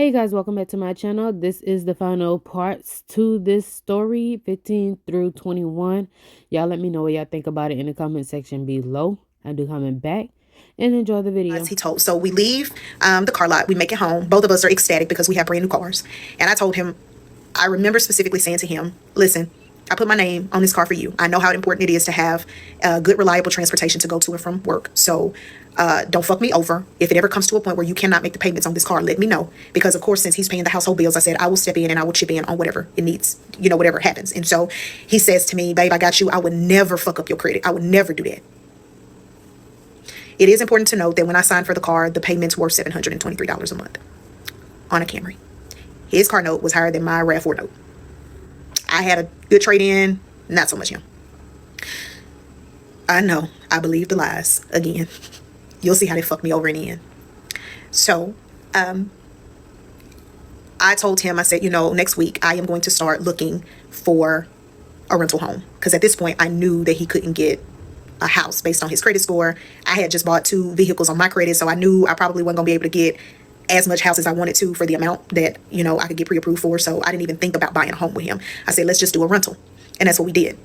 Hey guys, welcome back to my channel. This is the final parts to this story, 15 through 21. Y'all let me know what y'all think about it in the comment section below. I do comment back and enjoy the video. He told. So we leave the car lot. We make it home. Both of us are ecstatic because we have brand new cars. And I told him, I remember specifically saying to him, listen, I put my name on this car for you. I know how important it is to have good, reliable transportation to go to and from work. So don't fuck me over. If it ever comes to a point where you cannot make the payments on this car, let me know. Because, of course, since he's paying the household bills, I said, I will step in and I will chip in on whatever it needs, whatever happens. And so he says to me, babe, I got you. I would never fuck up your credit. I would never do that. It is important to note that when I signed for the car, the payments were $723 a month on a Camry. His car note was higher than my RAV4 note. I had a good trade-in, not so much him. I know, I believe the lies again. You'll see how they fucked me over in the end. So, I told him, I said, next week I am going to start looking for a rental home. Because at this point, I knew that he couldn't get a house based on his credit score. I had just bought 2 vehicles on my credit, so I knew I probably wasn't gonna be able to get as much house as I wanted to for the amount that I could get pre-approved for. So I didn't even think about buying a home with him. I said, let's just do a rental. And that's what we did.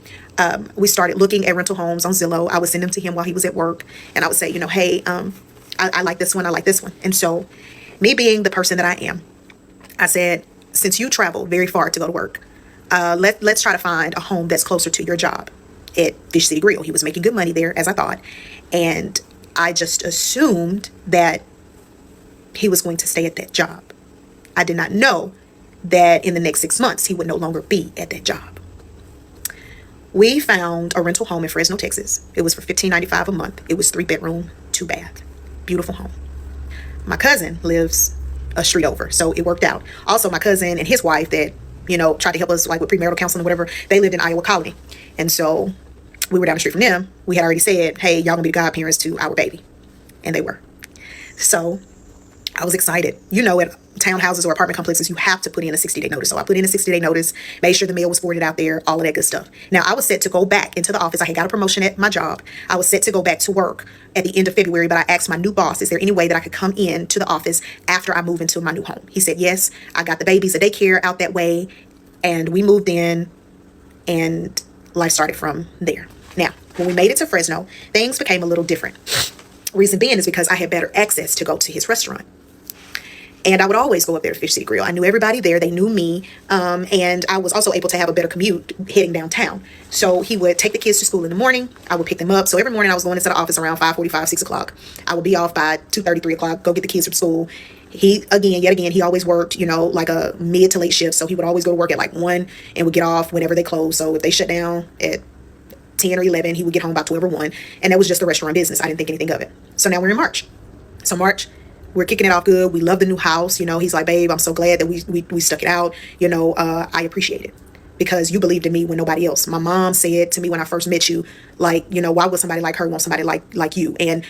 We started looking at rental homes on Zillow. I would send them to him while he was at work, and I would say, hey, I like this one, I like this one. And so, me being the person that I am, I said, since you travel very far to go to work, let's try to find a home that's closer to your job at Fish City Grill. He was making good money there, as I thought. And I just assumed that he was going to stay at that job. I did not know that in the next 6 months, he would no longer be at that job. We found a rental home in Fresno, Texas. It was for $15.95 a month. It was 3-bedroom, 2-bath. Beautiful home. My cousin lives a street over, so it worked out. Also, my cousin and his wife that, tried to help us like with premarital counseling or whatever, they lived in Iowa Colony. And so we were down the street from them. We had already said, hey, y'all gonna be the godparents to our baby. And they were. So I was excited. At townhouses or apartment complexes, you have to put in a 60-day notice. So I put in a 60-day notice, made sure the mail was forwarded out there, all of that good stuff. Now, I was set to go back into the office. I had got a promotion at my job. I was set to go back to work at the end of February, but I asked my new boss, is there any way that I could come in to the office after I move into my new home? He said, yes. I got the babies at daycare out that way, and we moved in, and life started from there. Now, when we made it to Fresno, things became a little different. Reason being is because I had better access to go to his restaurant. And I would always go up there to Fish City Grill. I knew everybody there. They knew me. And I was also able to have a better commute heading downtown. So he would take the kids to school in the morning. I would pick them up. So every morning I was going into the office around 5:45, 6 o'clock. I would be off by 2:30, 3 o'clock, go get the kids from school. Yet again, he always worked, like a mid to late shift. So he would always go to work at like 1 and would get off whenever they closed. So if they shut down at 10 or 11, he would get home about 12 or 1. And that was just the restaurant business. I didn't think anything of it. So now we're in March. So March, we're kicking it off good. We love the new house. He's like, babe, I'm so glad that we stuck it out. I appreciate it because you believed in me when nobody else. My mom said to me when I first met you, like, why would somebody like her want somebody like you? And,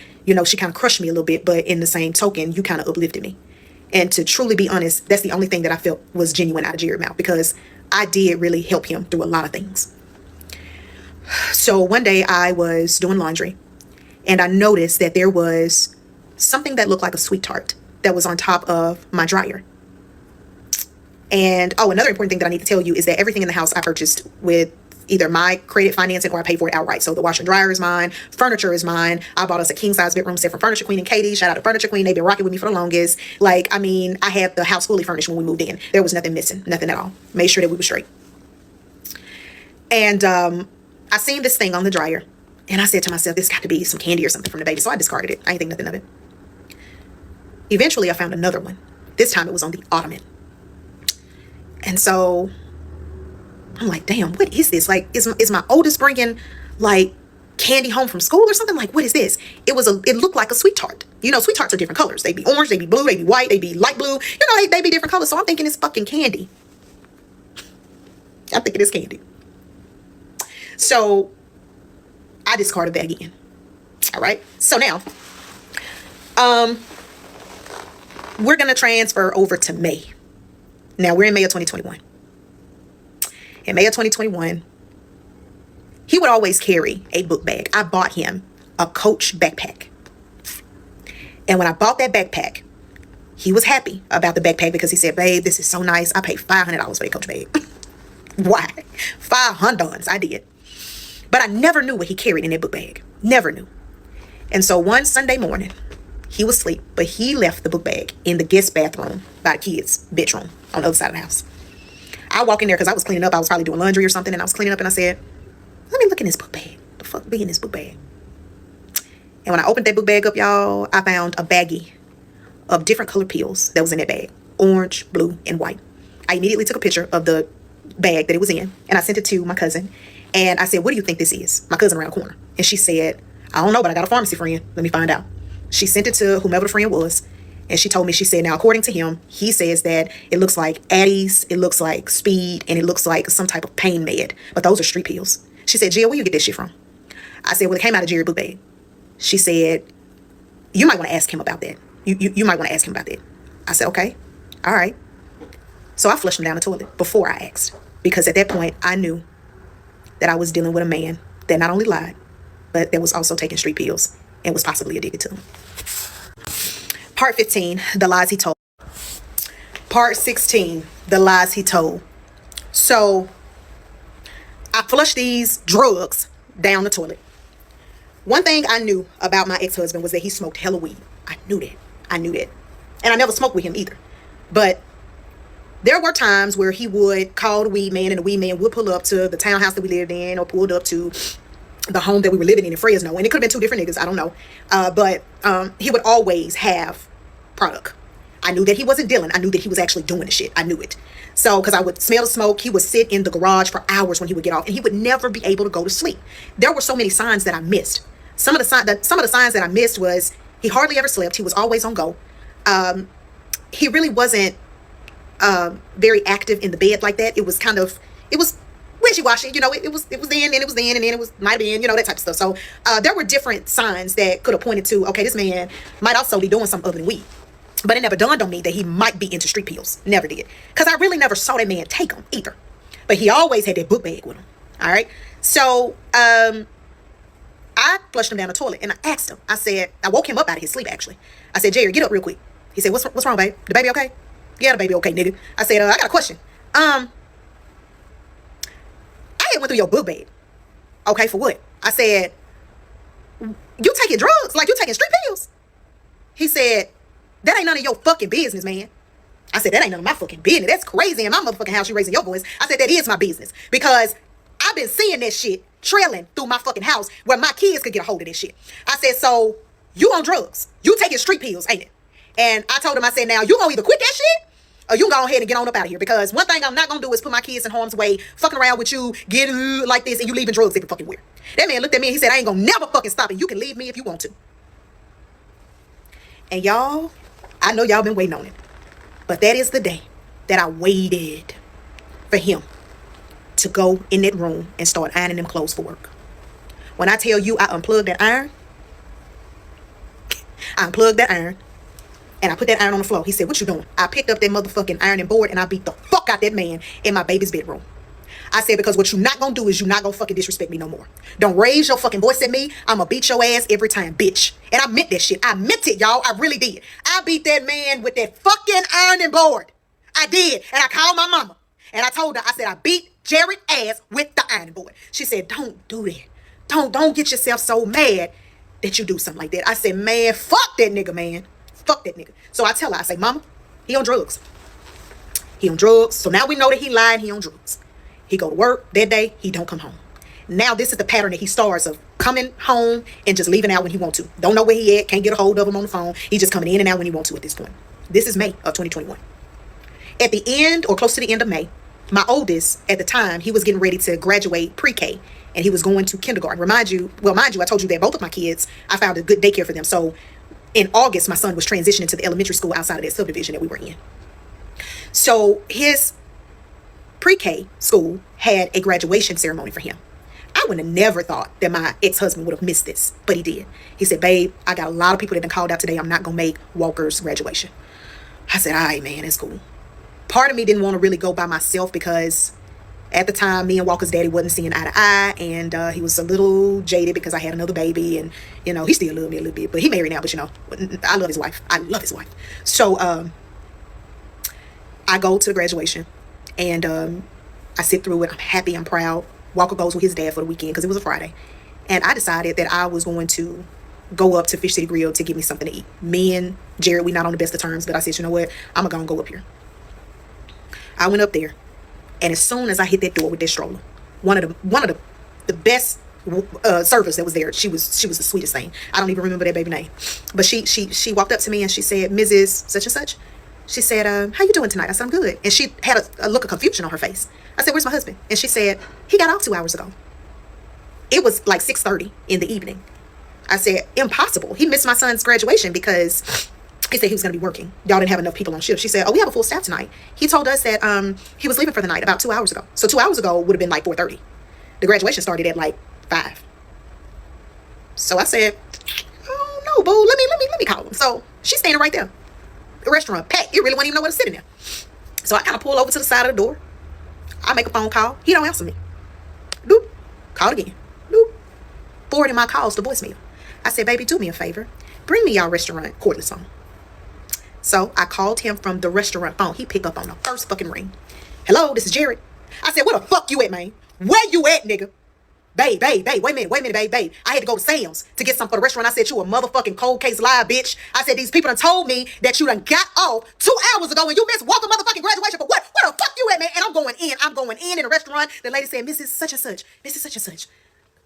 she kind of crushed me a little bit, but in the same token, you kind of uplifted me. And to truly be honest, that's the only thing that I felt was genuine out of Jared's mouth because I did really help him through a lot of things. So one day I was doing laundry and I noticed that there was something that looked like a sweet tart that was on top of my dryer. And another important thing that I need to tell you is that everything in the house I purchased with either my credit financing or I paid for it outright. So the washer and dryer is mine, furniture is mine. I bought us a king size bedroom set from Furniture Queen and Katie. Shout out to Furniture Queen. They've been rocking with me for the longest. I had the house fully furnished when we moved in. There was nothing missing, nothing at all. Made sure that we were straight. And I seen this thing on the dryer and I said to myself, this got to be some candy or something from the baby. So I discarded it. I ain't think nothing of it. Eventually I found another one. This time it was on the ottoman. And so I'm like, damn, what is this? Like, is my oldest bringing like candy home from school or something? Like, what is this? It looked like a sweet tart. Sweet tarts are different colors. They be orange, they be blue, they be white, they be light blue. They be different colors. So I'm thinking it's fucking candy. I'm thinking it's candy. So I discarded that again. All right. So now, we're going to transfer over to May. Now we're in May of 2021. In May of 2021, he would always carry a book bag. I bought him a Coach backpack. And when I bought that backpack, He was happy about the backpack because he said, babe, this is so nice. I paid $500 for that Coach bag. Why? $500. I did. But I never knew what he carried in that book bag. Never knew. And so one Sunday morning, he was asleep, but he left the book bag in the guest bathroom by the kids' bedroom on the other side of the house. I walk in there because I was cleaning up. I was probably doing laundry or something, and I was cleaning up, and I said, let me look in this book bag. The fuck be in this book bag? And when I opened that book bag up, y'all, I found a baggie of different colored pills that was in that bag. Orange, blue, and white. I immediately took a picture of the bag that it was in, and I sent it to my cousin. And I said, what do you think this is? My cousin around the corner. And she said, I don't know, but I got a pharmacy friend. Let me find out. She sent it to whomever the friend was. And she told me, she said, now, according to him, he says that it looks like Addie's, it looks like Speed, and it looks like some type of pain med. But those are street pills. She said, Jill, where you get this shit from? I said, well, it came out of Jerry's book bag. She said, you might want to ask him about that. You might want to ask him about that. I said, okay. All right. So I flushed him down the toilet before I asked. Because at that point, I knew that I was dealing with a man that not only lied, but that was also taking street pills and was possibly addicted to them. Part 15, the lies he told. Part 16, the lies he told. So I flushed these drugs down the toilet. One thing I knew about my ex-husband was that he smoked hella weed. I knew that. And I never smoked with him either. But there were times where he would call the weed man, and the weed man would pull up to the townhouse that we lived in, or pulled up to the home that we were living in Fresno. And it could have been two different niggas. I don't know. But he would always have product. I knew that he wasn't dealing. I knew that he was actually doing the shit. I knew it. So, because I would smell the smoke, he would sit in the garage for hours when he would get off, and he would never be able to go to sleep. There were so many signs that I missed. Some of the signs that I missed was he hardly ever slept. He was always on go. He really wasn't very active in the bed like that. It was wishy-washy, it was then, and it was then, and then it was might have been, that type of stuff. So there were different signs that could have pointed to, okay, this man might also be doing something other than weed. But it never dawned on me that he might be into street pills. Never did. Because I really never saw that man take them either. But he always had that book bag with him. All right. So I flushed him down the toilet, and I asked him. I woke him up out of his sleep, actually. I said, Jerry, get up real quick. He said, what's wrong, babe? The baby okay? Yeah, the baby okay, nigga. I said, I got a question. I had went through your book bag. Okay, for what? I said, you taking drugs? Like you taking street pills? He said, that ain't none of your fucking business, man. I said, that ain't none of my fucking business. That's crazy in my motherfucking house you raising your voice. I said, that is my business. Because I've been seeing that shit trailing through my fucking house where my kids could get a hold of this shit. I said, so you on drugs. You taking street pills, ain't it? And I told him, I said, now you gonna either quit that shit or you go ahead and get on up out of here. Because one thing I'm not gonna do is put my kids in harm's way, fucking around with you, getting like this, and you leaving drugs every fucking where. That man looked at me and he said, I ain't gonna never fucking stop it. You can leave me if you want to. And y'all, I know y'all been waiting on it. But that is the day that I waited for him to go in that room and start ironing them clothes for work. When I tell you I unplugged that iron, and I put that iron on the floor. He said, what you doing? I picked up that motherfucking ironing board and I beat the fuck out that man in my baby's bedroom. I said, because what you not gonna do is you not gonna fucking disrespect me no more. Don't raise your fucking voice at me. I'm gonna beat your ass every time, bitch. And I meant that shit. I meant it, y'all. I really did. I beat that man with that fucking ironing board. I did. And I called my mama. And I told her, I said, I beat Jared's ass with the ironing board. She said, don't do that. Don't get yourself so mad that you do something like that. I said, man, fuck that nigga, man. Fuck that nigga. So I tell her, I say, mama, he on drugs. He on drugs. So now we know that he lied, he on drugs. He go to work that day, he don't come home. Now this is the pattern that he starts of coming home and just leaving out when he want to. Don't know where he at, can't get a hold of him on the phone. He just coming in and out when he want to at this point. This is May of 2021. At the end or close to the end of May, my oldest at the time, he was getting ready to graduate pre-K and he was going to kindergarten. Mind you, I told you that both of my kids, I found a good daycare for them. So in August, my son was transitioning to the elementary school outside of that subdivision that we were in. So his pre-K school had a graduation ceremony for him. I would have never thought that my ex-husband would have missed this, but he did. He said, babe, I got a lot of people that done called out today. I'm not going to make Walker's graduation. I said, all right, man, that's cool. Part of me didn't want to really go by myself because At the time, me and Walker's daddy wasn't seeing eye to eye, and he was a little jaded because I had another baby, and he still loved me a little bit, but he married now. But I love his wife. I love his wife. So I go to the graduation, and I sit through it. I'm happy. I'm proud. Walker goes with his dad for the weekend because it was a Friday, and I decided that I was going to go up to Fish City Grill to get me something to eat. Me and Jared, we not on the best of terms, but I said, you know what? I'm gonna go up here. I went up there, and as soon as I hit that door with that stroller, one of the best servers that was there, she was the sweetest thing. I don't even remember that baby name, but she walked up to me and she said, Mrs. Such and Such. She said, how you doing tonight? I said, I'm good. And she had a look of confusion on her face. I said, where's my husband? And she said, he got off 2 hours ago. It was like 6:30 in the evening. I said, impossible. He missed my son's graduation because he said he was going to be working. Y'all didn't have enough people on shift. She said, oh, we have a full staff tonight. He told us that he was leaving for the night about 2 hours ago. So 2 hours ago would have been like 4:30. The graduation started at like 5. So I said, oh no, boo, let me call him. So she's standing right there. The restaurant packed. You really wouldn't even know where to sit in there. So I kind of pull over to the side of the door. I make a phone call. He don't answer me. Doop. Call again. Doop. Forwarding my calls to voicemail. I said, baby, do me a favor. Bring me y'all restaurant cordless phone. So I called him from the restaurant phone. He picked up on the first fucking ring. Hello, this is Jared. I said, where the fuck you at, man? Where you at, nigga? Babe, wait a minute, babe. I had to go to Sam's to get something for the restaurant. I said, you a motherfucking cold case lie, bitch. I said, these people done told me that you done got off 2 hours ago and you missed Walker motherfucking graduation. But what? Where the fuck you at, man? And I'm going in the restaurant. The lady said, Mrs. Such and Such. Mrs. Such and Such.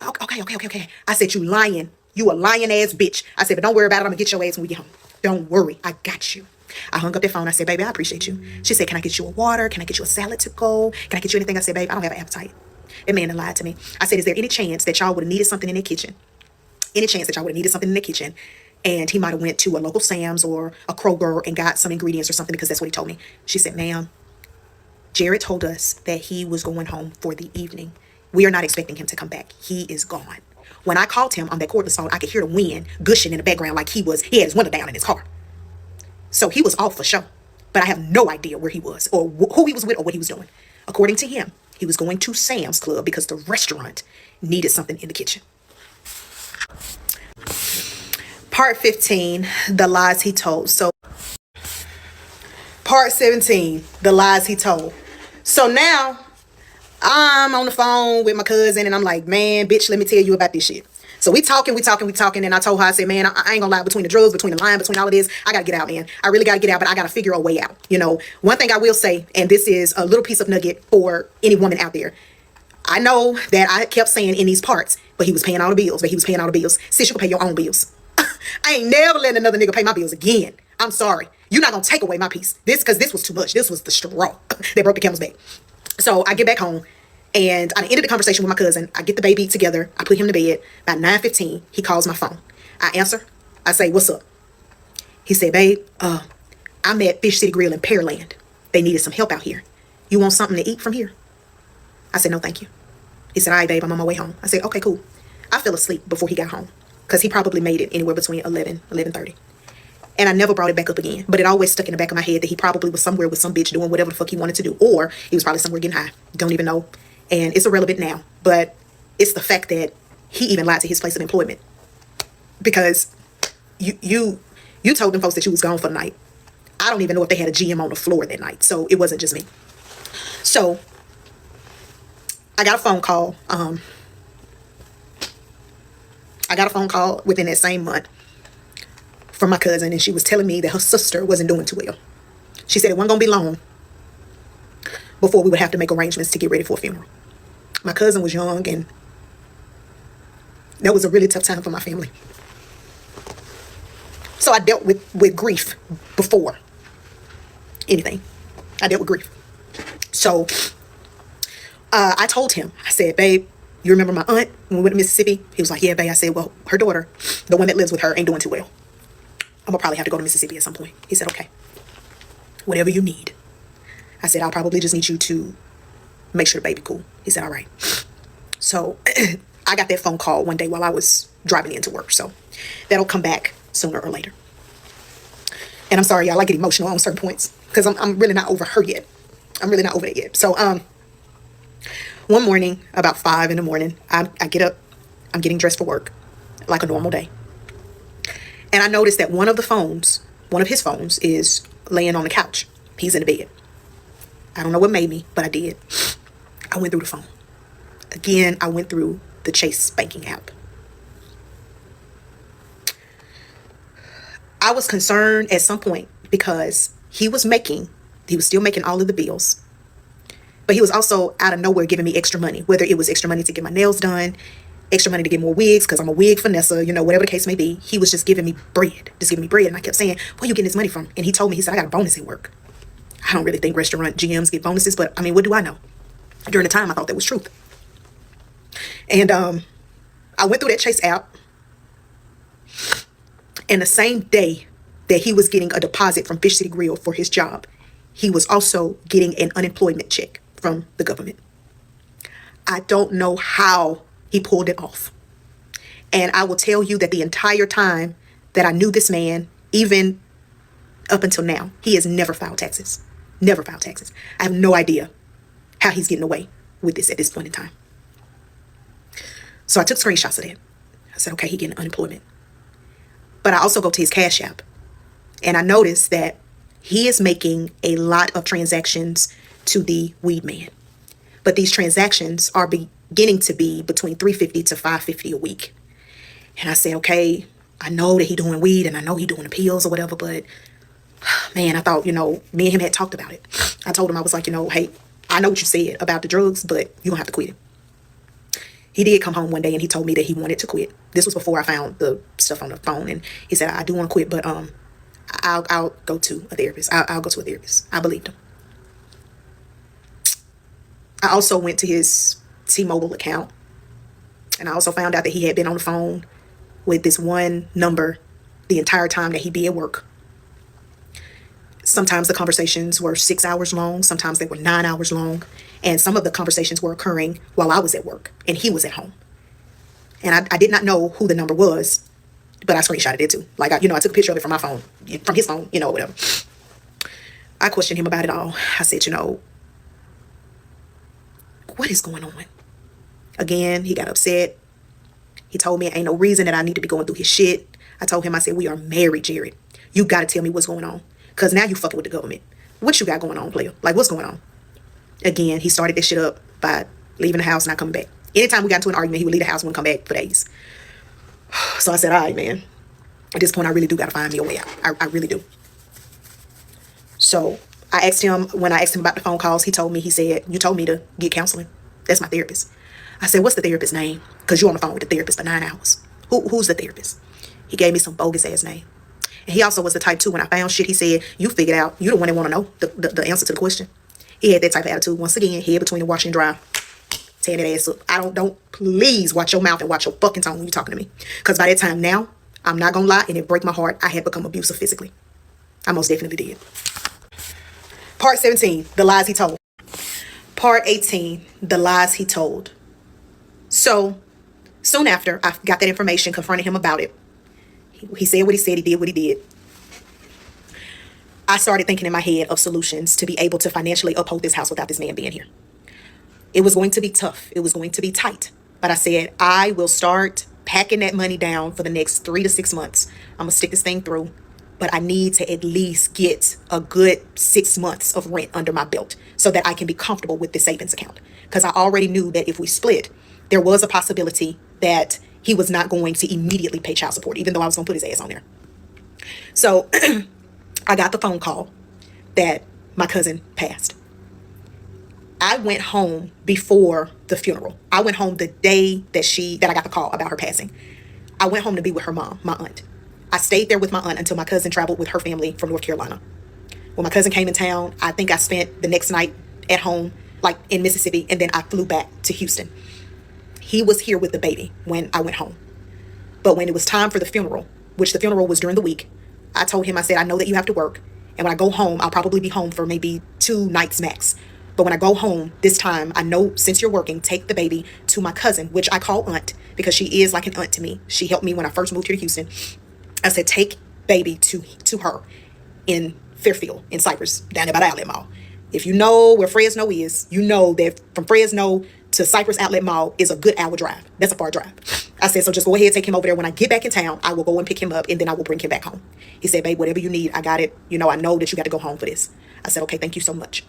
Okay. I said, you lying. You a lying ass bitch. I said, but don't worry about it. I'm gonna get your ass when we get home. Don't worry. I got you. I hung up the phone. I said, baby, I appreciate you. She said, can I get you a water? Can I get you a salad to go? Can I get you anything? I said, babe, I don't have an appetite. That man lied to me. I said, is there any chance that y'all would have needed something in the kitchen? Any chance that y'all would have needed something in the kitchen? And he might have went to a local Sam's or a Kroger and got some ingredients or something because that's what he told me. She said, ma'am, Jared told us that he was going home for the evening. We are not expecting him to come back. He is gone. When I called him on that cordless phone, I could hear the wind gushing in the background like he had his window down in his car. So he was off for sure. But I have no idea where he was or who he was with or what he was doing. According to him, he was going to Sam's Club because the restaurant needed something in the kitchen. Part 15, the lies he told. So part 17, the lies he told. So now I'm on the phone with my cousin and I'm like, man, bitch, let me tell you about this shit. So we talking. And I told her, I said, man, I ain't gonna lie, between the drugs, between the lying, between all of this, I gotta get out, man. I really gotta get out, but I gotta figure a way out. One thing I will say, and this is a little piece of nugget for any woman out there. I know that I kept saying in these parts, but he was paying all the bills, Sis, you can pay your own bills. I ain't never letting another nigga pay my bills again. I'm sorry. You're not gonna take away my piece. Because this was too much. This was the straw that broke the camel's back. So I get back home. And I ended the conversation with my cousin. I get the baby together. I put him to bed. About 9:15, he calls my phone. I answer. I say, what's up? He said, babe, I'm at Fish City Grill in Pearland. They needed some help out here. You want something to eat from here? I said, no, thank you. He said, all right, babe, I'm on my way home. I said, okay, cool. I fell asleep before he got home because he probably made it anywhere between 11:30. And I never brought it back up again. But it always stuck in the back of my head that he probably was somewhere with some bitch doing whatever the fuck he wanted to do. Or he was probably somewhere getting high. Don't even know. And it's irrelevant now. But it's the fact that he even lied to his place of employment. Because you told them folks that you was gone for the night. I don't even know if they had a GM on the floor that night. So it wasn't just me. So I got a phone call. Within that same month from my cousin, and she was telling me that her sister wasn't doing too well. She said it wasn't gonna be long before we would have to make arrangements to get ready for a funeral. My cousin was young, and that was a really tough time for my family. So I dealt with grief before anything. I dealt with grief. So I told him, I said, babe, you remember my aunt when we went to Mississippi? He was like, yeah, babe. I said, well, her daughter, the one that lives with her, ain't doing too well. I'm gonna probably have to go to Mississippi at some point. He said, okay, whatever you need. I said, I'll probably just need you to make sure the baby cool. He said, all right. So I got that phone call one day while I was driving into work. So that'll come back sooner or later. And I'm sorry, y'all, I get emotional on certain points because I'm really not over her yet. I'm really not over it yet. So One morning, about 5 in the morning, I get up, I'm getting dressed for work, like a normal day. And I noticed that one of his phones is laying on the couch. He's in the bed. I don't know what made me, but I did. I went through the phone. Again, I went through the Chase banking app. I was concerned at some point because he was still making all of the bills. But he was also out of nowhere giving me extra money, whether it was extra money to get my nails done, extra money to get more wigs, because I'm a wig finessa, whatever the case may be. He was just giving me bread. And I kept saying, where you getting this money from? And he told me, he said, I got a bonus at work. I don't really think restaurant GMs get bonuses, but I mean, what do I know? During the time, I thought that was truth. And I went through that Chase app. And the same day that he was getting a deposit from Fish City Grill for his job, he was also getting an unemployment check from the government. I don't know how he pulled it off. And I will tell you that the entire time that I knew this man, even up until now, he has never filed taxes. Never filed taxes. I have no idea how he's getting away with this at this point in time. So I took screenshots of that. I said, okay, he getting unemployment. But I also go to his Cash App. And I noticed that he is making a lot of transactions to the weed man. But these transactions are beginning to be between $350 to $550 a week. And I said, okay, I know that he doing weed and I know he doing the pills or whatever, but man, I thought, me and him had talked about it. I told him, I was like, hey, I know what you said about the drugs, but you're gonna have to quit it. He did come home one day and he told me that he wanted to quit. This was before I found the stuff on the phone. And he said, I do want to quit, but I'll go to a therapist. I'll go to a therapist. I believed him. I also went to his T-Mobile account. And I also found out that he had been on the phone with this one number the entire time that he'd be at work. Sometimes the conversations were 6 hours long. Sometimes they were 9 hours long. And some of the conversations were occurring while I was at work and he was at home. And I did not know who the number was, but I screenshotted it too. Like, I took a picture of it from my phone, from his phone, whatever. I questioned him about it all. I said, what is going on? Again, he got upset. He told me ain't no reason that I need to be going through his shit. I told him, I said, we are married, Jared. You got to tell me what's going on. Because now you fucking with the government. What you got going on, player? Like, what's going on? Again, he started this shit up by leaving the house and not coming back. Anytime we got into an argument, he would leave the house and wouldn't come back for days. So I said, all right, man. At this point, I really do got to find me a way out. I really do. So when I asked him about the phone calls, he said, you told me to get counseling. That's my therapist. I said, what's the therapist's name? Because you're on the phone with the therapist for 9 hours. Who's the therapist? He gave me some bogus ass name. And he also was the type too, when I found shit, he said, you figured out, you the one that want to know the answer to the question. He had that type of attitude. Once again, head between the wash and dry. Tear that ass up. Don't please watch your mouth and watch your fucking tone when you're talking to me. Because by that time now, I'm not going to lie, and it break my heart, I had become abusive physically. I most definitely did. Part 17, the lies he told. Part 18, the lies he told. So, soon after I got that information, confronted him about it. He said what he said, he did what he did. I started thinking in my head of solutions to be able to financially uphold this house without this man being here. It was going to be tough. It was going to be tight. But I said, I will start packing that money down for the next 3 to 6 months. I'm going to stick this thing through. But I need to at least get a good 6 months of rent under my belt so that I can be comfortable with the savings account. Because I already knew that if we split, there was a possibility that he was not going to immediately pay child support, even though I was going to put his ass on there. So I got the phone call that my cousin passed. I went home before the funeral. I went home the day that I got the call about her passing. I went home to be with her mom, my aunt. I stayed there with my aunt until my cousin traveled with her family from North Carolina. When my cousin came in town, I think I spent the next night at home, like in Mississippi, and then I flew back to Houston. He was here with the baby when I went home. But when it was time for the funeral, which the funeral was during the week, I told him, I said, I know that you have to work. And when I go home, I'll probably be home for maybe 2 nights max. But when I go home this time, I know since you're working, take the baby to my cousin, which I call aunt because she is like an aunt to me. She helped me when I first moved here to Houston. I said, take baby to her in Fairfield, in Cypress, down there by the Outlet Mall. If you know where Fresno is, you know that from Fresno to Cypress Outlet Mall is a good hour drive. That's a far drive. I said, so just go ahead, take him over there. When I get back in town, I will go and pick him up, and then I will bring him back home. He said, babe, whatever you need, I got it. You know, I know that you got to go home for this. I said, okay, thank you so much.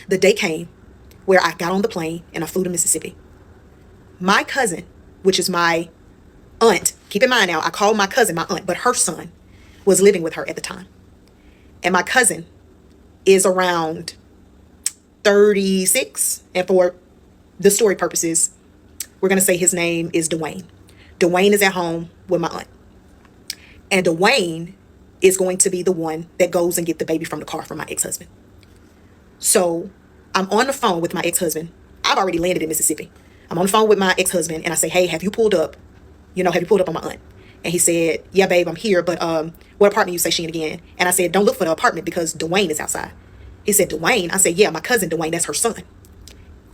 The day came where I got on the plane and I flew to Mississippi. My cousin, which is my aunt, keep in mind now, I call my cousin my aunt, but her son was living with her at the time. And my cousin is around 36. And for the story purposes, we're going to say his name is Dwayne. Dwayne is at home with my aunt. And Dwayne is going to be the one that goes and get the baby from the car from my ex-husband. So I'm on the phone with my ex-husband. I've already landed in Mississippi. I'm on the phone with my ex-husband and I say, hey, have you pulled up? Have you pulled up on my aunt? And he said, yeah, babe, I'm here. But what apartment you say she in again? And I said, don't look for the apartment because Dwayne is outside. He said, Dwayne? I said, yeah, my cousin Dwayne, that's her son.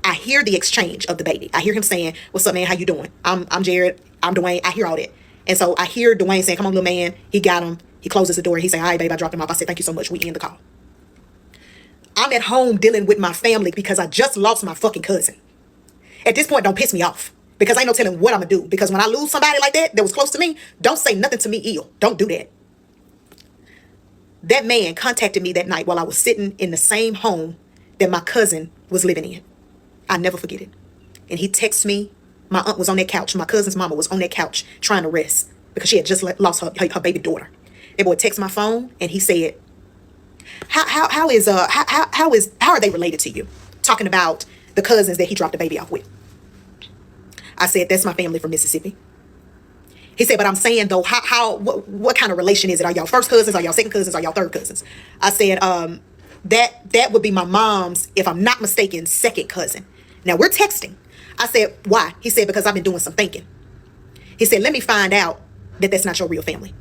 I hear the exchange of the baby. I hear him saying, what's up, man? How you doing? I'm Jared. I'm Dwayne. I hear all that. And so I hear Dwayne saying, come on, little man. He got him. He closes the door. He said, all right, babe, I dropped him off. I said, thank you so much. We end the call. I'm at home dealing with my family because I just lost my fucking cousin. At this point, don't piss me off because I ain't no telling what I'm going to do. Because when I lose somebody like that was close to me, don't say nothing to me ill. Don't do that. That man contacted me that night while I was sitting in the same home that my cousin was living in. I never forget it. And he texted me. My aunt was on that couch. My cousin's mama was on that couch trying to rest because she had just lost her baby daughter. That boy texted my phone and he said, how are they related to you? Talking about the cousins that he dropped the baby off with. I said, that's my family from Mississippi. He said, but I'm saying though, what kind of relation is it? Are y'all first cousins? Are y'all second cousins? Are y'all third cousins? I said, that would be my mom's, if I'm not mistaken, second cousin. Now we're texting. I said, why? He said, because I've been doing some thinking. He said, let me find out that that's not your real family.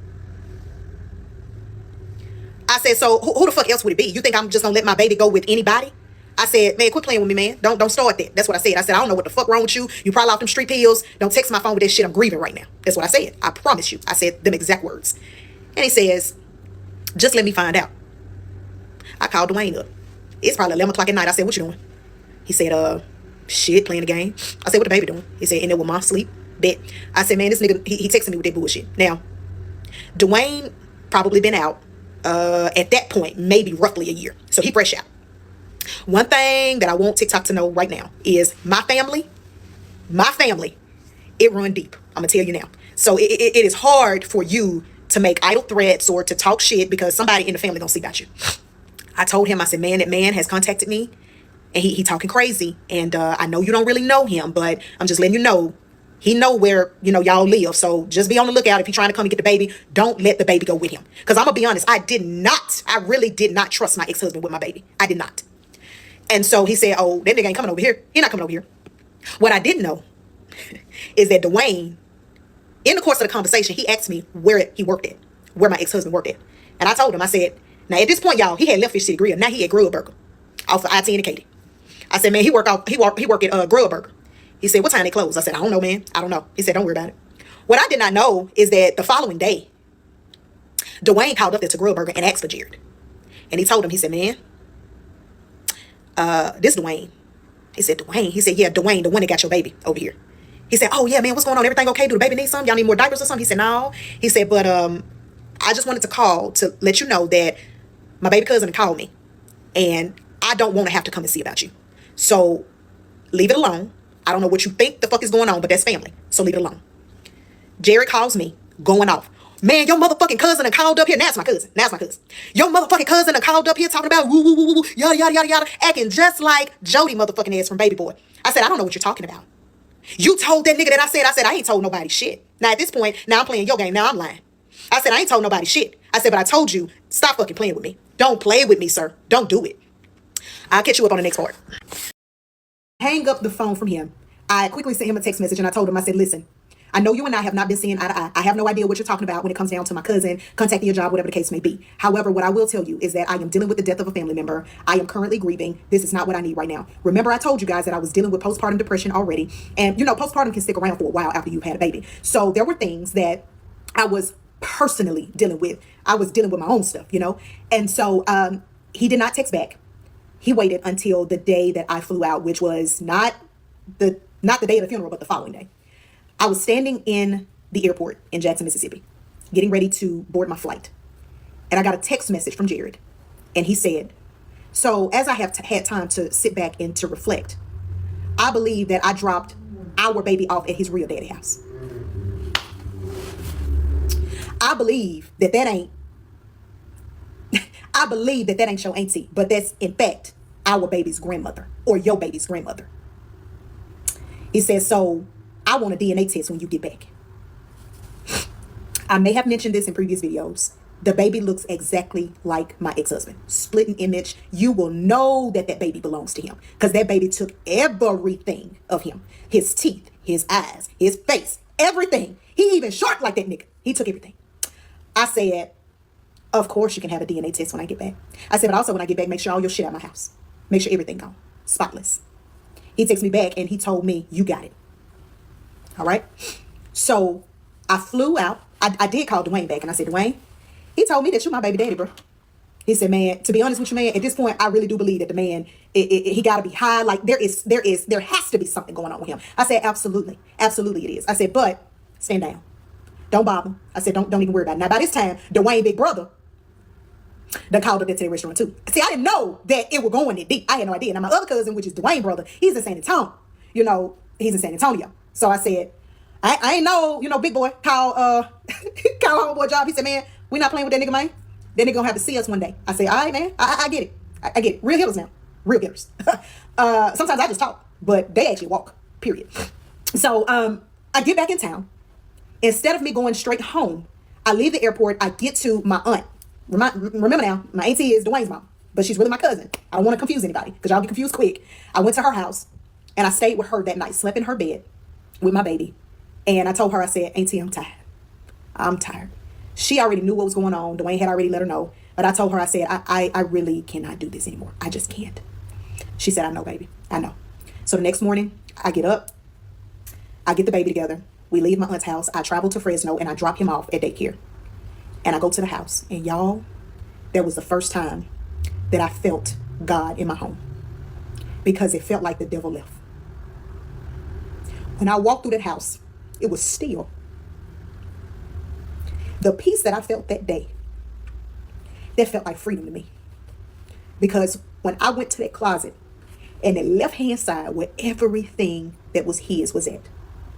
I said, so who the fuck else would it be? You think I'm just gonna let my baby go with anybody? I said, man, quit playing with me, man. Don't start that. That's what I said. I said, I don't know what the fuck wrong with you. You probably off them street pills. Don't text my phone with that shit. I'm grieving right now. That's what I said. I promise you. I said them exact words. And he says, just let me find out. I called Dwayne up. It's probably 11 o'clock at night. I said, what you doing? He said, shit, playing the game. I said, what the baby doing? He said, in there with mom, sleep, bet. I said, man, this nigga, he texting me with that bullshit. Now, Dwayne probably been out at that point, maybe roughly a year. So he fresh out. One thing that I want TikTok to know right now is my family, it run deep. I'm going to tell you now. So it is hard for you to make idle threats or to talk shit because somebody in the family gonna see about you. I told him, I said, man, that man has contacted me and he talking crazy. And I know you don't really know him, but I'm just letting you know, he know where, y'all live. So just be on the lookout. If he's trying to come and get the baby, don't let the baby go with him. Because I'm going to be honest, I really did not trust my ex-husband with my baby. I did not. And so he said, oh, that nigga ain't coming over here. He not coming over here. What I didn't know is that Dwayne, in the course of the conversation, he asked me where he worked at, where my ex-husband worked at. And I told him, I said, now at this point, y'all, he had left Fish City Grill. Now he at Grill Burger off of IT and Katy. I said, man, he work at Grill Burger. He said, what time they close? I said, I don't know, man. I don't know. He said, don't worry about it. What I did not know is that the following day, Dwayne called up there to Grill Burger and asked for Jared. And he told him, he said, man, this Dwayne. He said, Dwayne. He said, yeah, Dwayne, the one that got your baby over here. He said, oh, yeah, man, what's going on? Everything okay? Do the baby need something? Y'all need more diapers or something? He said, no. He said, but I just wanted to call to let you know that my baby cousin called me. And I don't want to have to come and see about you. So leave it alone. I don't know what you think the fuck is going on, but that's family. So leave it alone. Jared calls me, going off. Man, your motherfucking cousin done called up here. Now it's my cousin. Your motherfucking cousin done called up here talking about woo, woo, woo, woo, yada, yada, yada, yada, acting just like Jody motherfucking ass from Baby Boy. I said, I don't know what you're talking about. You told that nigga that I said, I ain't told nobody shit. Now at this point, now I'm playing your game. Now I'm lying. I said, I ain't told nobody shit. I said, but I told you, stop fucking playing with me. Don't play with me, sir. Don't do it. I'll catch you up on the next part. Hang up the phone from him. I quickly sent him a text message and I told him, I said, listen, I know you and I have not been seeing eye to eye. I have no idea what you're talking about when it comes down to my cousin, contacting your job, whatever the case may be. However, what I will tell you is that I am dealing with the death of a family member. I am currently grieving. This is not what I need right now. Remember, I told you guys that I was dealing with postpartum depression already. And, postpartum can stick around for a while after you've had a baby. So there were things that I was personally dealing with. I was dealing with my own stuff, And so he did not text back. He waited until the day that I flew out, which was not not the day of the funeral, but the following day. I was standing in the airport in Jackson, Mississippi, getting ready to board my flight. And I got a text message from Jared. And he said, so as I have had time to sit back and to reflect, I believe that I dropped our baby off at his real daddy house. I believe that ain't your auntie, but that's in fact our baby's grandmother or your baby's grandmother. He says, so I want a DNA test when you get back. I may have mentioned this in previous videos. The baby looks exactly like my ex-husband. Split an image. You will know that that baby belongs to him because that baby took everything of him. His teeth, his eyes, his face, everything. He even sharp like that nigga. He took everything. I said, of course you can have a DNA test when I get back. I said, but also when I get back, make sure all your shit out of my house. Make sure everything gone. Spotless. He takes me back and he told me, you got it. All right. So I flew out. I did call Dwayne back and I said, Dwayne, he told me that you my baby daddy, bro. He said, man, to be honest with you, man, at this point, I really do believe that the man, he got to be high. Like there has to be something going on with him. I said, absolutely. Absolutely it is. I said, but stand down. Don't bother. I said, don't even worry about it. Now, by this time, Dwayne big brother done called up into the restaurant too. See, I didn't know that it was going that deep. I had no idea. Now, my other cousin, which is Dwayne brother, he's in San Antonio. He's in San Antonio. So I said, I ain't know, big boy, call homeboy job. He said, man, we not playing with that nigga, man. That nigga gonna have to see us one day. I said, all right, man. I get it. I get it. Real hitters now. Real hitters. Sometimes I just talk, but they actually walk, period. So I get back in town. Instead of me going straight home, I leave the airport. I get to my aunt. Remember now, my auntie is Dwayne's mom, but she's really my cousin. I don't want to confuse anybody because y'all get confused quick. I went to her house and I stayed with her that night, slept in her bed with my baby. And I told her, I said, auntie, I'm tired. I'm tired. She already knew what was going on. Dwayne had already let her know. But I told her, I said, I really cannot do this anymore. I just can't. She said, I know, baby. I know. So the next morning, I get up. I get the baby together. We leave my aunt's house. I travel to Fresno and I drop him off at daycare. And I go to the house. And y'all, that was the first time that I felt God in my home. Because it felt like the devil left. When I walked through that house, it was still. The peace that I felt that day, that felt like freedom to me. Because when I went to that closet and the left-hand side where everything that was his was at,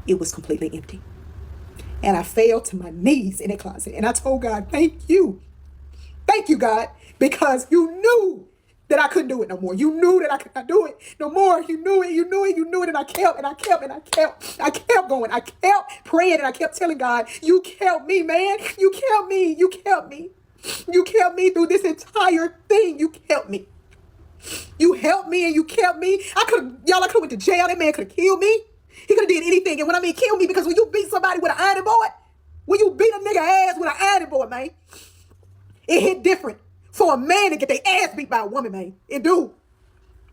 it was completely empty. And I fell to my knees in that closet and I told God, thank you. Thank you, God, because you knew that I couldn't do it no more. You knew that I could not do it no more. You knew it. And I kept going. I kept praying and I kept telling God, you kept me, man. You kept me. You kept me. You kept me through this entire thing. You kept me. You helped me and you kept me. I could have went to jail. That man could have killed me. He could have did anything. And when I mean kill me, because when you beat somebody with an iron board, when you beat a nigga ass with an iron board, man, it hit different. For a man to get their ass beat by a woman, man. It do.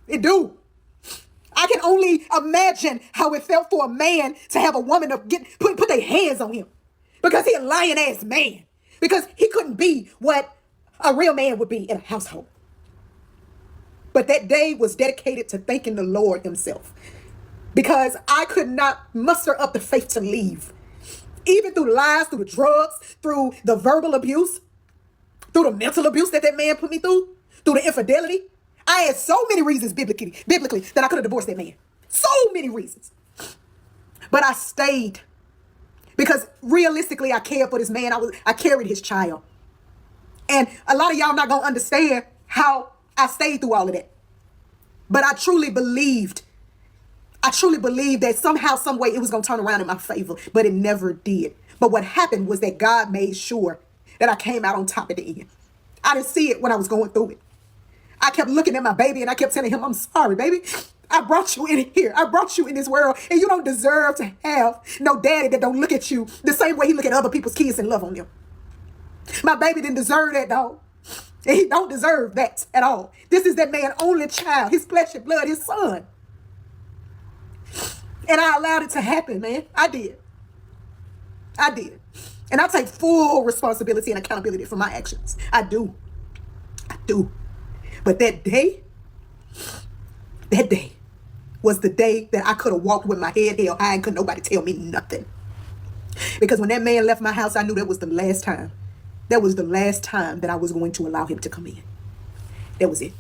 I can only imagine how it felt for a man to have a woman to put their hands on him. Because he a lying ass man. Because he couldn't be what a real man would be in a household. But that day was dedicated to thanking the Lord himself. Because I could not muster up the faith to leave. Even through the lies, through the drugs, through the verbal abuse, through the mental abuse that man put me through the infidelity. I had so many reasons biblically that I could have divorced that man. So many reasons. But I stayed because realistically I cared for this man. I carried his child. And a lot of y'all not going to understand how I stayed through all of that. But I truly believed that somehow, some way it was going to turn around in my favor, but it never did. But what happened was that God made sure that I came out on top at the end. I didn't see it when I was going through it. I kept looking at my baby and I kept telling him, I'm sorry, baby. I brought you in here. I brought you in this world and you don't deserve to have no daddy that don't look at you the same way he look at other people's kids and love on them. My baby didn't deserve that, dog. And he don't deserve that at all. This is that man's only child, his flesh and blood, his son. And I allowed it to happen, man. I did. And I take full responsibility and accountability for my actions. I do. But that day, was the day that I could have walked with my head held high and couldn't nobody tell me nothing. Because when that man left my house, I knew that was the last time. That was the last time that I was going to allow him to come in. That was it.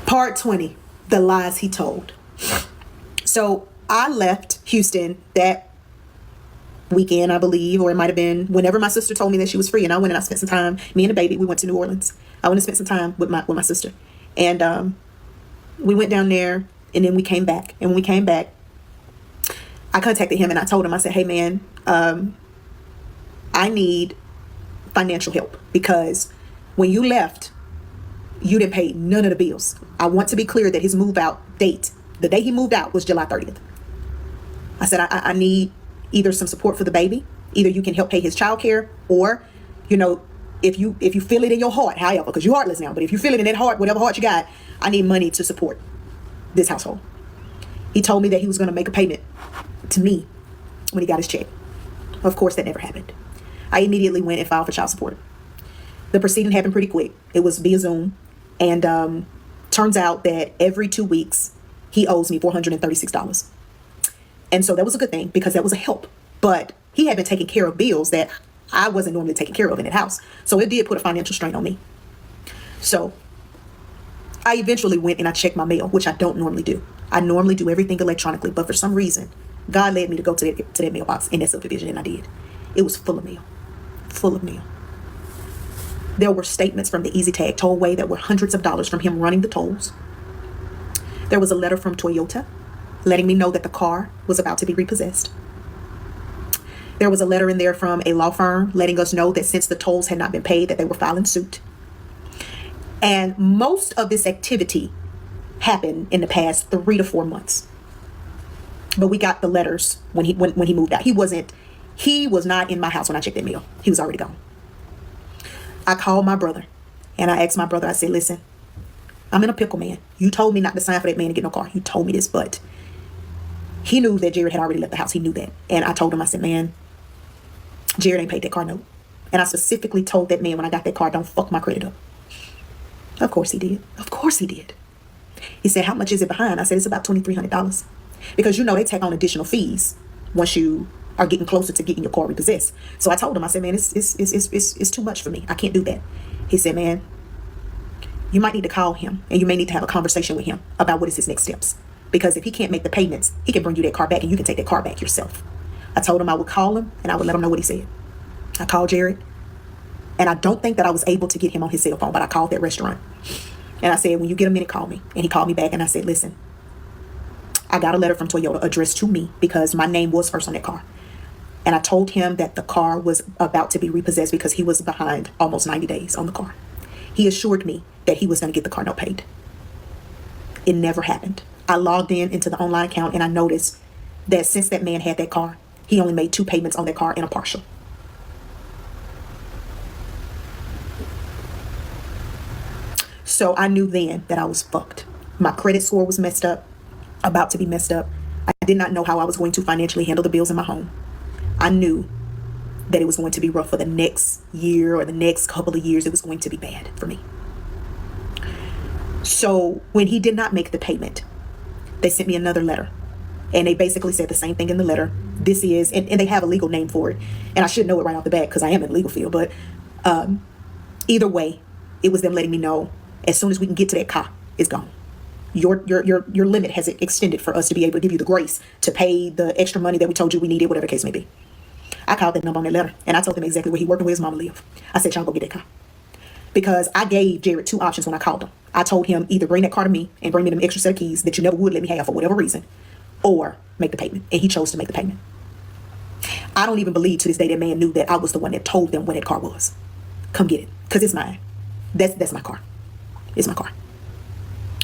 Part 20, the lies he told. So I left Houston that weekend, I believe, or it might have been whenever my sister told me that she was free, and I went and I spent some time. Me and the baby, we went to New Orleans. I went and spent some time with my sister, and we went down there, and then we came back. And when we came back, I contacted him and I told him, I said, "Hey man, I need financial help because when you left, you didn't pay none of the bills. I want to be clear that his move out date, the day he moved out, was July 30th. I said, I need either some support for the baby, either you can help pay his child care, or, if you feel it in your heart, however, because you're heartless now, but if you feel it in that heart, whatever heart you got, I need money to support this household." He told me that he was going to make a payment to me when he got his check. Of course, that never happened. I immediately went and filed for child support. The proceeding happened pretty quick. It was via Zoom. And turns out that every 2 weeks, he owes me $436. And so that was a good thing because that was a help. But he had been taking care of bills that I wasn't normally taking care of in that house. So it did put a financial strain on me. So I eventually went and I checked my mail, which I don't normally do. I normally do everything electronically. But for some reason, God led me to go to that mailbox in that subdivision, and I did. It was full of mail. Full of mail. There were statements from the Easy Tag tollway that were hundreds of dollars from him running the tolls. There was a letter from Toyota letting me know that the car was about to be repossessed. There was a letter in there from a law firm letting us know that since the tolls had not been paid, that they were filing suit. And most of this activity happened in the past 3 to 4 months. But we got the letters when he moved out. He was not in my house when I checked that mail. He was already gone. I called my brother and I asked my brother, I said, "Listen, I'm in a pickle, man. You told me not to sign for that man to get no car. You told me this," but he knew that Jared had already left the house. He knew that. And I told him, I said, "Man, Jared ain't paid that car note." And I specifically told that man when I got that car, "Don't fuck my credit up." Of course he did. Of course he did. He said, "How much is it behind?" I said, "It's about $2,300. Because they take on additional fees once you are getting closer to getting your car repossessed." So I told him, I said, "Man, it's too much for me. I can't do that." He said, "Man, you might need to call him and you may need to have a conversation with him about what is his next steps. Because if he can't make the payments, he can bring you that car back and you can take that car back yourself." I told him I would call him and I would let him know what he said. I called Jared, and I don't think that I was able to get him on his cell phone, but I called that restaurant. And I said, "When you get a minute, call me." And he called me back and I said, "Listen, I got a letter from Toyota addressed to me because my name was first on that car. And I told him that the car was about to be repossessed because he was behind almost 90 days on the car. He assured me that he was going to get the car note paid. It never happened. I logged into the online account and I noticed that since that man had that car, he only made 2 payments on that car and a partial. So I knew then that I was fucked. My credit score was messed up, about to be messed up. I did not know how I was going to financially handle the bills in my home. I knew that it was going to be rough for the next year or the next couple of years. It was going to be bad for me. So when he did not make the payment, they sent me another letter. And they basically said the same thing in the letter. This is, and they have a legal name for it. And I should know it right off the bat because I am in the legal field. But either way, it was them letting me know as soon as we can get to that car, it's gone. Your limit has extended for us to be able to give you the grace to pay the extra money that we told you we needed, whatever the case may be. I called that number on that letter and I told him exactly where he worked and where his mama lived. I said, "Y'all go get that car." Because I gave Jared 2 options when I called him. I told him either bring that car to me and bring me them extra set of keys that you never would let me have for whatever reason, or make the payment. And he chose to make the payment. I don't even believe to this day that man knew that I was the one that told them where that car was. Come get it, because it's mine. That's my car. It's my car.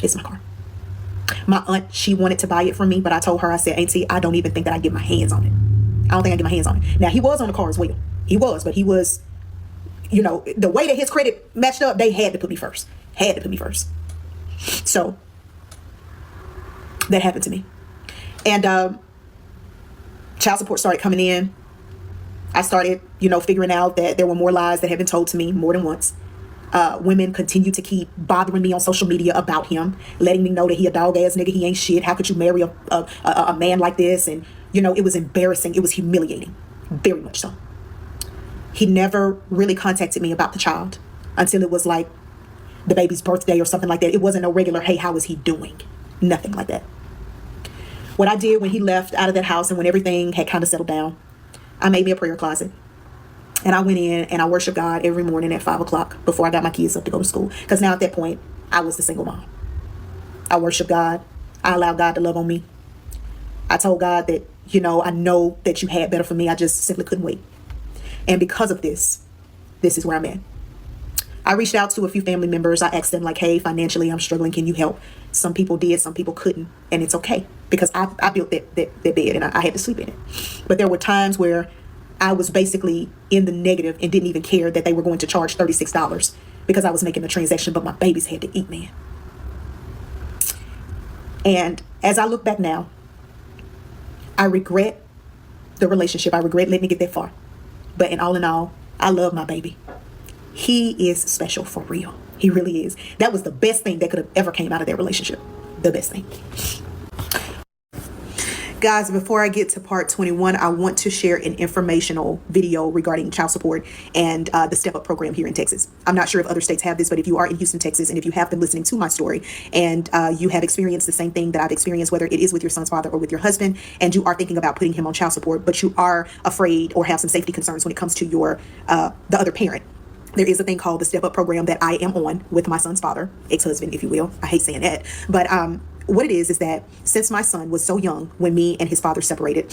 It's my car. My aunt, she wanted to buy it from me, but I told her, I said, "Auntie, I don't even think that I get my hands on it. I don't think I get my hands on it." Now, he was on the car as well. He was, but he was, the way that his credit matched up, they had to put me first. Had to put me first. So that happened to me. And child support started coming in. I started, figuring out that there were more lies that had been told to me more than once. Women continue to keep bothering me on social media about him, letting me know that he a dog ass nigga, he ain't shit. How could you marry a man like this? And it was embarrassing. It was humiliating, very much so. He never really contacted me about the child until it was like the baby's birthday or something like that. It wasn't a regular, hey, how is he doing? Nothing like that. What I did when he left out of that house and when everything had kind of settled down, I made me a prayer closet. And I went in and I worshiped God every morning at 5 o'clock before I got my kids up to go to school. Because now at that point, I was the single mom. I worshiped God. I allowed God to love on me. I told God that, I know that you had better for me. I just simply couldn't wait. And because of this is where I'm at. I reached out to a few family members. I asked them like, hey, financially, I'm struggling. Can you help? Some people did. Some people couldn't. And it's okay because I built that bed and I had to sleep in it. But there were times where I was basically in the negative and didn't even care that they were going to charge $36 because I was making the transaction, but my babies had to eat, man. And as I look back now, I regret the relationship. I regret letting it get that far. But in all, I love my baby. He is special for real. He really is. That was the best thing that could have ever came out of their relationship. The best thing. Guys, before I get to part 21, I want to share an informational video regarding child support and the Step Up program here in Texas. I'm not sure if other states have this, but if you are in Houston, Texas, and if you have been listening to my story and you have experienced the same thing that I've experienced, whether it is with your son's father or with your husband, and you are thinking about putting him on child support, but you are afraid or have some safety concerns when it comes to your the other parent, there is a thing called the Step Up program that I am on with my son's father, ex-husband, if you will. I hate saying that. But what it is that since my son was so young when me and his father separated,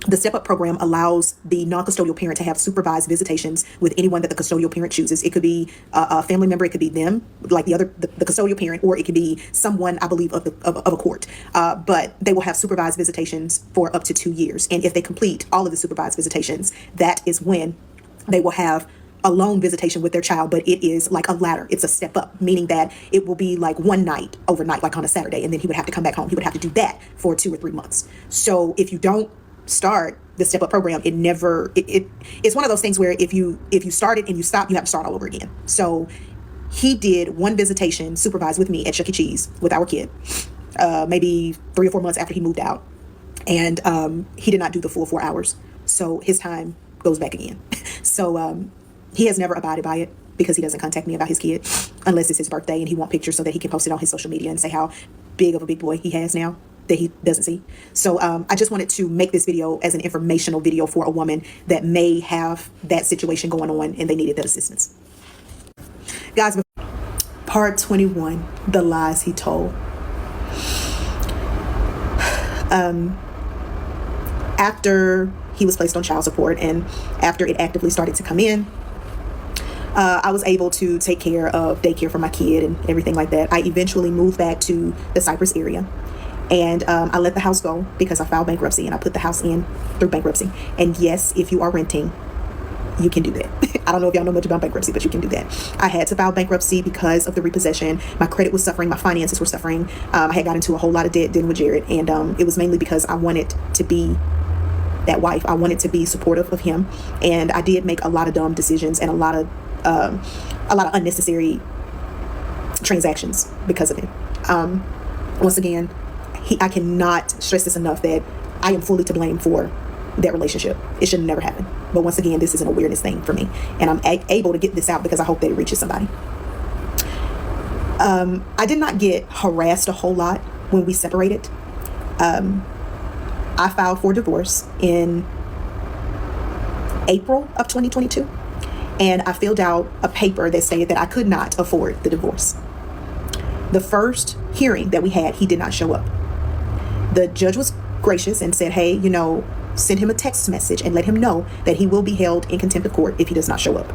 the Step Up program allows the non-custodial parent to have supervised visitations with anyone that the custodial parent chooses. It could be a family member, it could be them, like the custodial parent, or it could be someone, I believe, of a court. But they will have supervised visitations for up to 2 years. And if they complete all of the supervised visitations, that is when they will have a lone visitation with their child, but it is like a ladder. It's a step up, meaning that it will be like one night overnight, like on a Saturday, and then he would have to come back home. He would have to do that for 2 or 3 months. So if you don't start the Step Up program, it's one of those things where if you start it and you stop, you have to start all over again. So he did one visitation supervised with me at Chuck E. Cheese with our kid, maybe 3 or 4 months after he moved out, and he did not do the full 4 hours. So his time goes back again. So he has never abided by it because he doesn't contact me about his kid unless it's his birthday and he wants pictures so that he can post it on his social media and say how big of a big boy he has now that he doesn't see. So I just wanted to make this video as an informational video for a woman that may have that situation going on and they needed that assistance. Guys, part 21, the lies he told. After he was placed on child support and after it actively started to come in, I was able to take care of daycare for my kid and everything like that. I eventually moved back to the Cypress area, and I let the house go because I filed bankruptcy and I put the house in through bankruptcy. And yes, if you are renting, you can do that. I don't know if y'all know much about bankruptcy, but you can do that. I had to file bankruptcy because of the repossession. My credit was suffering. My finances were suffering. I had got into a whole lot of debt dealing with Jared, and it was mainly because I wanted to be that wife. I wanted to be supportive of him, and I did make a lot of dumb decisions and a lot of unnecessary transactions because of it. Once again, I cannot stress this enough that I am fully to blame for that relationship. It should never happen. But once again, this is an awareness thing for me, and I'm able to get this out because I hope that it reaches somebody. I did not get harassed a whole lot when we separated. I filed for divorce in April of 2022. And I filled out a paper that stated that I could not afford the divorce. The first hearing that we had, he did not show up. The judge was gracious and said, hey, send him a text message and let him know that he will be held in contempt of court if he does not show up.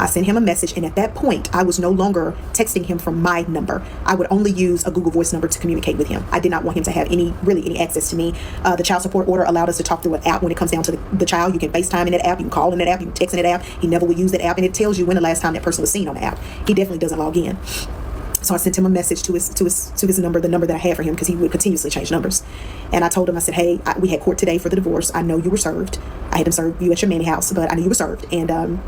I sent him a message, and at that point, I was no longer texting him from my number. I would only use a Google Voice number to communicate with him. I did not want him to have any access to me. The child support order allowed us to talk through an app when it comes down to the child. You can FaceTime in that app, you can call in that app, you can text in that app. He never would use that app, and it tells you when the last time that person was seen on the app. He definitely doesn't log in. So I sent him a message to his number, the number that I had for him, because he would continuously change numbers. And I told him, I said, hey, we had court today for the divorce. I know you were served. I had him serve you at your mammy house, but I knew you were served. And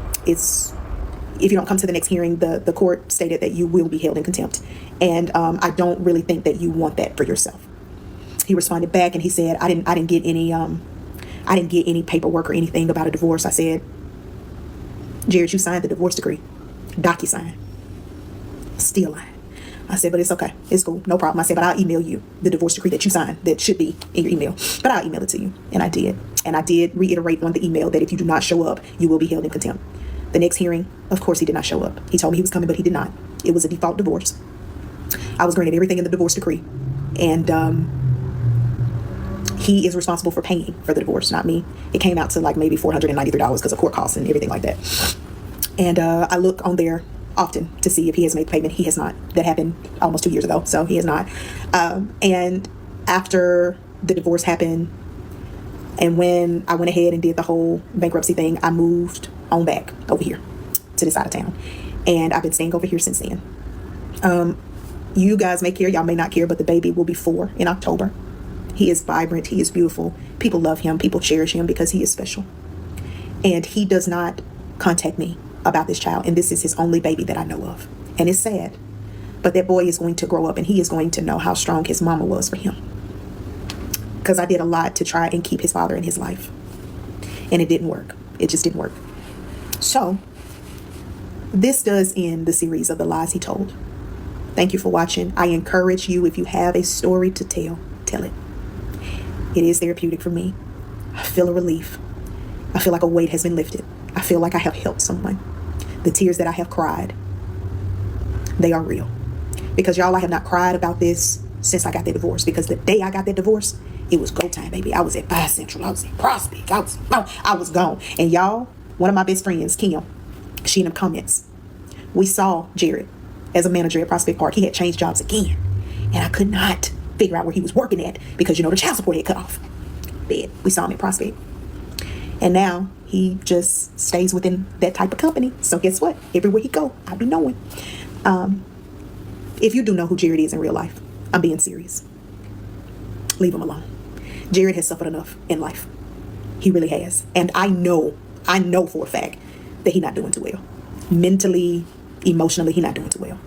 if you don't come to the next hearing, the court stated that you will be held in contempt. And I don't really think that you want that for yourself. He responded back and he said, I didn't get any paperwork or anything about a divorce. I said, Jared, you signed the divorce decree. DocuSign. Still lying. I said, but it's okay. It's cool. No problem. I said, but I'll email you the divorce decree that you signed that should be in your email. But I'll email it to you. And I did. And I did reiterate on the email that if you do not show up, you will be held in contempt. The next hearing, of course, he did not show up. He told me he was coming, but he did not. It was a default divorce. I was granted everything in the divorce decree. And he is responsible for paying for the divorce, not me. It came out to like maybe $493 because of court costs and everything like that. And I look on there often to see if he has made payment. He has not. That happened almost 2 years ago, so he has not. And after the divorce happened, and when I went ahead and did the whole bankruptcy thing, I moved on back over here to this side of town. And I've been staying over here since then. You guys may care, y'all may not care, but the baby will be 4 in October. He is vibrant. He is beautiful. People love him. People cherish him because he is special. And he does not contact me about this child. And this is his only baby that I know of. And it's sad. But that boy is going to grow up and he is going to know how strong his mama was for him. Because I did a lot to try and keep his father in his life. And it didn't work. It just didn't work. So, this does end the series of the lies he told. Thank you for watching. I encourage you, if you have a story to tell, tell it. It is therapeutic for me. I feel a relief. I feel like a weight has been lifted. I feel like I have helped someone. The tears that I have cried, they are real. Because y'all, I have not cried about this since I got that divorce. Because the day I got that divorce, it was go time, baby. I was at 5 Central. I was in Prospect. I was gone. And y'all, one of my best friends, Kim, she in the comments, we saw Jared as a manager at Prospect Park. He had changed jobs again. And I could not figure out where he was working at because, the child support had cut off. Bed. We saw him at Prospect. And now he just stays within that type of company. So guess what? Everywhere he go, I be knowing. If you do know who Jared is in real life, I'm being serious. Leave him alone. Jared has suffered enough in life. He really has. And I know for a fact that he's not doing too well. Mentally, emotionally, he's not doing too well.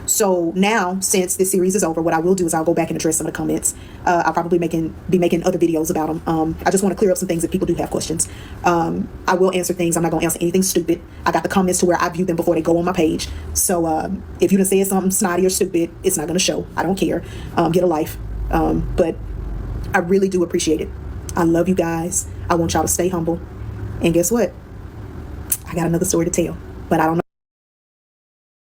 So now, since this series is over, what I will do is I'll go back and address some of the comments. I'll probably be making other videos about them. I just want to clear up some things if people do have questions. I will answer things. I'm not going to answer anything stupid. I got the comments to where I view them before they go on my page. So if you done said something snotty or stupid, it's not going to show. I don't care. Get a life. But I really do appreciate it. I love you guys. I want y'all to stay humble. And guess what? I got another story to tell, but I don't know.